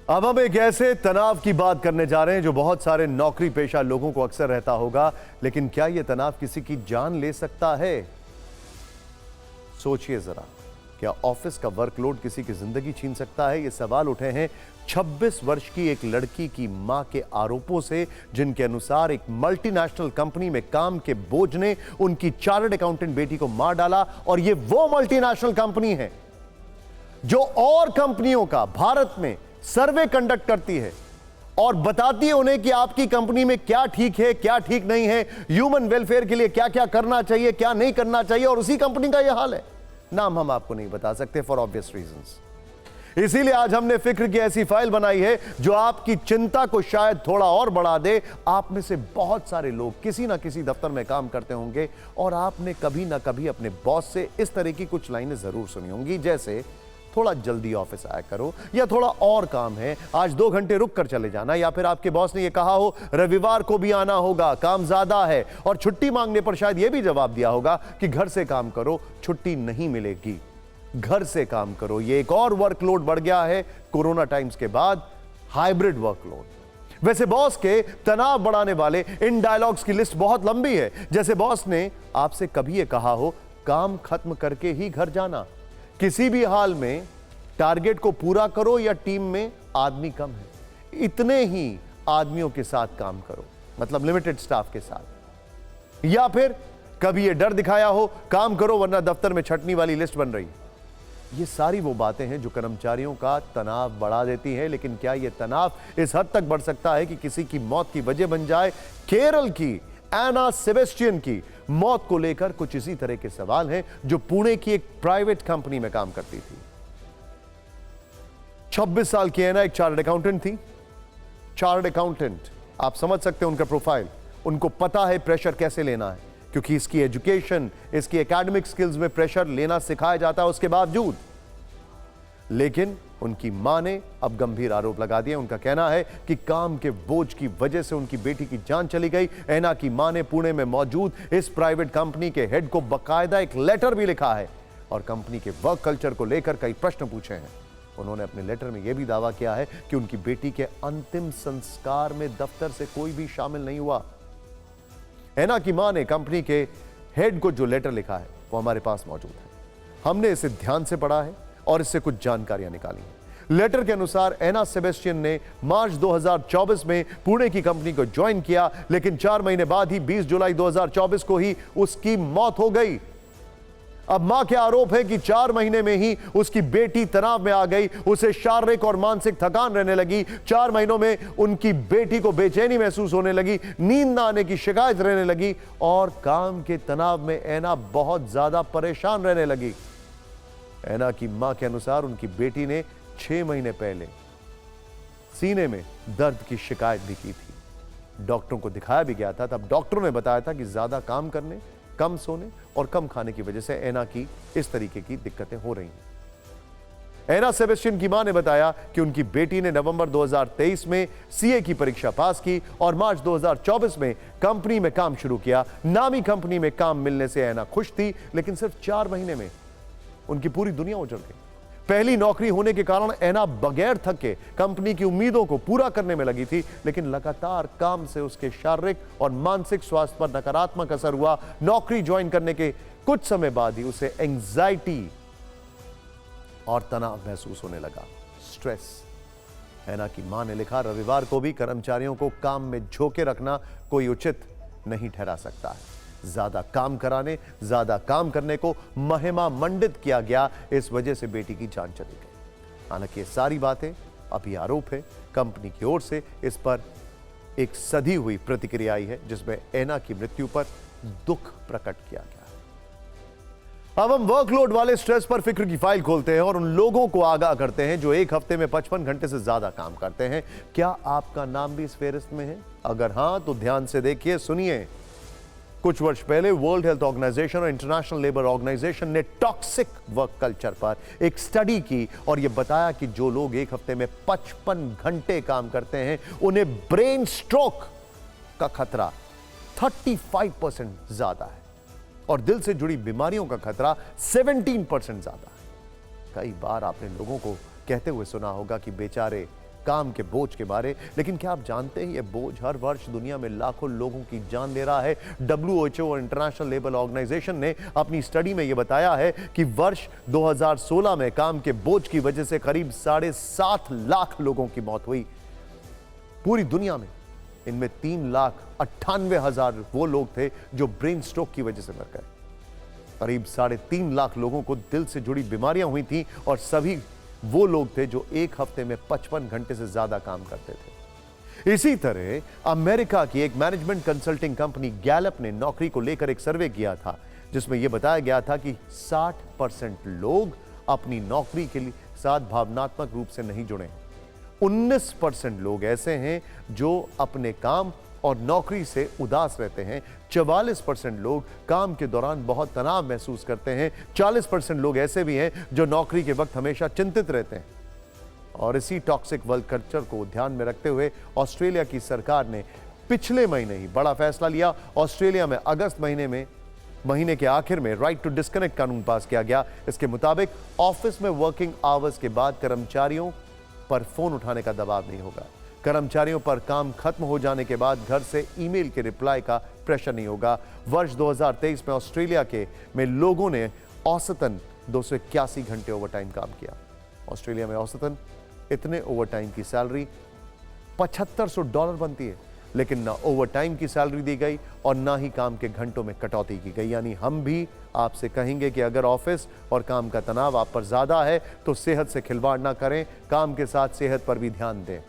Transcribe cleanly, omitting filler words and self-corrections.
अब हम एक ऐसे तनाव की बात करने जा रहे हैं जो बहुत सारे नौकरी पेशा लोगों को अक्सर रहता होगा, लेकिन क्या यह तनाव किसी की जान ले सकता है? सोचिए जरा, क्या ऑफिस का वर्कलोड किसी की जिंदगी छीन सकता है? ये सवाल उठे हैं 26 वर्ष की एक लड़की की मां के आरोपों से, जिनके अनुसार एक मल्टीनेशनल कंपनी में काम के बोझ ने उनकी चार्टर्ड अकाउंटेंट बेटी को मार डाला। और ये वो मल्टीनेशनल कंपनी है जो और कंपनियों का भारत में सर्वे कंडक्ट करती है और बताती है उन्हें कि आपकी कंपनी में क्या ठीक है, क्या ठीक नहीं है, ह्यूमन वेलफेयर के लिए क्या क्या करना चाहिए, क्या नहीं करना चाहिए। और उसी कंपनी का यह हाल है। नाम हम आपको नहीं बता सकते फॉर ऑब्वियस रीजंस। इसीलिए आज हमने फिक्र की ऐसी फाइल बनाई है जो आपकी चिंता को शायद थोड़ा और बढ़ा दे। आप में से बहुत सारे लोग किसी ना किसी दफ्तर में काम करते होंगे और आपने कभी ना कभी अपने बॉस से इस तरह की कुछ लाइनें जरूर सुनी होंगी, जैसे थोड़ा जल्दी ऑफिस आया करो, या थोड़ा और काम है, आज 2 घंटे रुक कर चले जाना। या फिर आपके बॉस ने यह कहा हो रविवार को भी आना होगा, काम ज्यादा है। और छुट्टी मांगने पर शायद यह भी जवाब दिया होगा कि घर से काम करो, छुट्टी नहीं मिलेगी, घर से काम करो। यह एक और वर्कलोड बढ़ गया है कोरोना टाइम्स के बाद, हाइब्रिड वर्कलोड। वैसे बॉस के तनाव बढ़ाने वाले इन डायलॉग्स की लिस्ट बहुत लंबी है। जैसे बॉस ने आपसे कभी यह कहा हो काम खत्म करके ही घर जाना, किसी भी हाल में टारगेट को पूरा करो, या टीम में आदमी कम है, इतने ही आदमियों के साथ काम करो, मतलब लिमिटेड स्टाफ के साथ। या फिर कभी यह डर दिखाया हो काम करो वरना दफ्तर में छटनी वाली लिस्ट बन रही। ये सारी वो बातें हैं जो कर्मचारियों का तनाव बढ़ा देती हैं। लेकिन क्या यह तनाव इस हद तक बढ़ सकता है कि किसी की मौत की वजह बन जाए? केरल की एना सेबेस्टियन की मौत को लेकर कुछ इसी तरह के सवाल हैं, जो पुणे की एक प्राइवेट कंपनी में काम करती थी। 26 साल की एना एक चार्टर्ड अकाउंटेंट थी। चार्टर्ड अकाउंटेंट, आप समझ सकते हैं उनका प्रोफाइल। उनको पता है प्रेशर कैसे लेना है, क्योंकि इसकी एजुकेशन, इसकी एकेडमिक स्किल्स में प्रेशर लेना सिखाया जाता है उसके बावजूद। लेकिन उनकी मां ने अब गंभीर आरोप लगा दिए। उनका कहना है कि काम के बोझ की वजह से उनकी बेटी की जान चली गई। एना की मां ने पुणे में मौजूद इस प्राइवेट कंपनी के हेड को बकायदा एक लेटर भी लिखा है और कंपनी के वर्क कल्चर को लेकर कई प्रश्न पूछे हैं। उन्होंने अपने लेटर में यह भी दावा किया है कि उनकी बेटी के अंतिम संस्कार में दफ्तर से कोई भी शामिल नहीं हुआ। एना की मां ने कंपनी के हेड को जो लेटर लिखा है वो हमारे पास मौजूद है। हमने इसे ध्यान से पढ़ा है और इससे कुछ जानकारियां निकाली हैं। लेटर के अनुसार एना सेबेस्टियन ने मार्च 2024 में पुणे की कंपनी को ज्वाइन किया, लेकिन 4 महीने बाद ही 20 जुलाई 2024 को ही उसकी मौत हो गई। अब मां के आरोप है कि 4 महीने में ही उसकी बेटी तनाव में आ गई, उसे शारीरिक और मानसिक थकान रहने लगी। 4 महीनों में उनकी बेटी को बेचैनी महसूस होने लगी, नींद ना आने की शिकायत रहने लगी और काम के तनाव में एना बहुत ज्यादा परेशान रहने लगी। एना की मां के अनुसार उनकी बेटी ने 6 महीने पहले सीने में दर्द की शिकायत भी की थी। डॉक्टरों को दिखाया भी गया था। तब डॉक्टरों ने बताया था कि ज्यादा काम करने, कम सोने और कम खाने की वजह से एना की इस तरीके की दिक्कतें हो रही हैं। एना सेबेस्टियन की मां ने बताया कि उनकी बेटी ने नवंबर 2023 में सीए की परीक्षा पास की और मार्च 2024 में कंपनी में काम शुरू किया। नामी कंपनी में काम मिलने से एना खुश थी, लेकिन सिर्फ 4 महीने में उनकी पूरी दुनिया उजड़ गई। पहली नौकरी होने के कारण एना बगैर थके कंपनी की उम्मीदों को पूरा करने में लगी थी, लेकिन लगातार काम से उसके शारीरिक और मानसिक स्वास्थ्य पर नकारात्मक असर हुआ। नौकरी ज्वाइन करने के कुछ समय बाद ही उसे एंजाइटी और तनाव महसूस होने लगा, स्ट्रेस। एना की मां ने लिखा, रविवार को भी कर्मचारियों को काम में झोंके रखना कोई उचित नहीं ठहरा सकता है। ज्यादा काम कराने, ज्यादा काम करने को महिमा मंडित किया गया, इस वजह से बेटी की जान चली गई। हालांकि ये सारी बातें अभी आरोप है। कंपनी की ओर से इस पर एक सधी हुई प्रतिक्रिया आई है, जिसमें एना की मृत्यु पर दुख प्रकट किया गया। अब हम वर्कलोड वाले स्ट्रेस पर फिक्र की फाइल खोलते हैं और उन लोगों को आगाह करते हैं जो एक हफ्ते में 55 घंटे से ज्यादा काम करते हैं। क्या आपका नाम भी इस फेहरिस्त में है? अगर हां तो ध्यान से देखिए, सुनिए। कुछ वर्ष पहले वर्ल्ड हेल्थ ऑर्गेनाइजेशन और इंटरनेशनल लेबर ऑर्गेनाइजेशन ने टॉक्सिक वर्क कल्चर पर एक स्टडी की और यह बताया कि जो लोग एक हफ्ते में 55 घंटे काम करते हैं, उन्हें ब्रेन स्ट्रोक का खतरा 35% ज्यादा है और दिल से जुड़ी बीमारियों का खतरा 17% ज्यादा है। कई बार आपने लोगों को कहते हुए सुना होगा कि बेचारे काम के बोझ के बारे। लेकिन क्या आप जानते हैं, यह बोझ हर वर्ष दुनिया में लाखों लोगों की जान ले रहा है। WHO और इंटरनेशनल लेबर ऑर्गेनाइजेशन ने अपनी स्टडी में यह बताया है कि वर्ष 2016 में काम के बोझ की वजह से करीब 7.5 लाख लोगों की मौत हुई पूरी दुनिया में। इनमें 3,98,000 वो लोग थे जो ब्रेन स्ट्रोक की वजह से मर गए। करीब 3.5 लाख लोगों को दिल से जुड़ी बीमारियां हुई थी और सभी वो लोग थे जो एक हफ्ते में 55 घंटे से ज्यादा काम करते थे। इसी तरह अमेरिका की एक मैनेजमेंट कंसल्टिंग कंपनी गैलप ने नौकरी को लेकर एक सर्वे किया था, जिसमें यह बताया गया था कि 60% लोग अपनी नौकरी के लिए साथ भावनात्मक रूप से नहीं जुड़े हैं। 19% लोग ऐसे हैं जो अपने काम और नौकरी से उदास रहते हैं। 44% लोग काम के दौरान बहुत तनाव महसूस करते हैं। 40% लोग ऐसे भी हैं जो नौकरी के वक्त हमेशा चिंतित रहते हैं। और इसी टॉक्सिक वर्क कल्चर को ध्यान में रखते हुए ऑस्ट्रेलिया की सरकार ने पिछले महीने ही बड़ा फैसला लिया। ऑस्ट्रेलिया में अगस्त महीने के आखिर में राइट टू डिस्कनेक्ट कानून पास किया गया। इसके मुताबिक ऑफिस में वर्किंग आवर्स के बाद कर्मचारियों पर फोन उठाने का दबाव नहीं होगा। कर्मचारियों पर काम खत्म हो जाने के बाद घर से ईमेल के रिप्लाई का प्रेशर नहीं होगा। वर्ष 2023 में ऑस्ट्रेलिया में लोगों ने औसतन 281 घंटे ओवरटाइम काम किया। ऑस्ट्रेलिया में औसतन इतने ओवरटाइम की सैलरी $7500 बनती है, लेकिन ना ओवरटाइम की सैलरी दी गई और ना ही काम के घंटों में कटौती की गई। यानी हम भी आपसे कहेंगे कि अगर ऑफिस और काम का तनाव आप पर ज्यादा है तो सेहत से खिलवाड़ ना करें, काम के साथ सेहत पर भी ध्यान दें।